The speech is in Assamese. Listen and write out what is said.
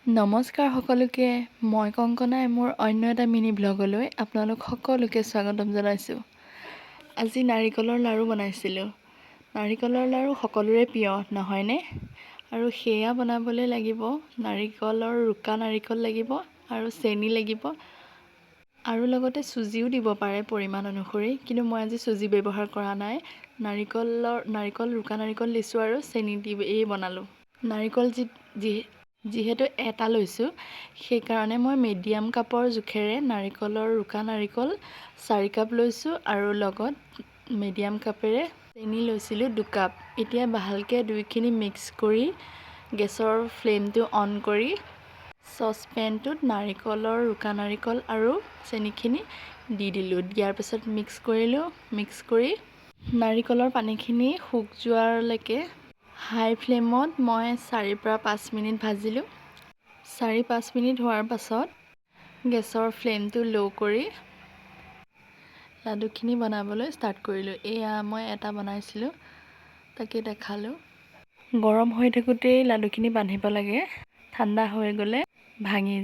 নমস্কাৰ সকলোকে, মই কংকনাই মোৰ অন্য এটা মিনি ব্লগলৈ আপোনালোক সকলোকে স্বাগতম জনাইছোঁ। আজি নাৰিকলৰ লাড়ু বনাইছিলোঁ। নাৰিকলৰ লাড়ু সকলোৰে প্ৰিয় নহয়নে? আৰু সেয়া বনাবলৈ লাগিব ৰুকা নাৰিকল লাগিব আৰু চেনি লাগিব আৰু লগতে চুজিও দিব পাৰে পৰিমাণ অনুসৰি, কিন্তু মই আজি চুজি ব্যৱহাৰ কৰা নাই। ৰুকা নাৰিকল দিছোঁ আৰু চেনি দি বনালোঁ। নাৰিকল যিহেতু এটা লৈছোঁ, সেইকাৰণে মই মিডিয়াম কাপৰ জোখেৰে ৰুকা নাৰিকল 4 কাপ লৈছোঁ আৰু লগত মিডিয়াম কাপেৰে চেনি লৈছিলোঁ 2 কাপ। এতিয়া ভালকৈ দুইখিনি মিক্স কৰি গেছৰ ফ্লেমটো অন কৰি চচপেনটোত ৰুকা নাৰিকল আৰু চেনিখিনি দি দিলোঁ। দিয়াৰ পিছত মিক্স কৰিলোঁ। মিক্স কৰি নাৰিকলৰ পানীখিনি শুক যোৱালৈকে হাই ফ্লেমত মই 4 পৰা 5 মিনিট ভাজিলোঁ। 4-5 মিনিট হোৱাৰ পাছত গেছৰ ফ্লেমটো ল' কৰি লাডুখিনি বনাবলৈ ষ্টাৰ্ট কৰিলোঁ। এয়া মই এটা বনাইছিলোঁ, তাকে দেখালোঁ। গৰম হৈ থাকোঁতেই লাডুখিনি বান্ধিব লাগে, ঠাণ্ডা হৈ গ'লে ভাঙি যায়।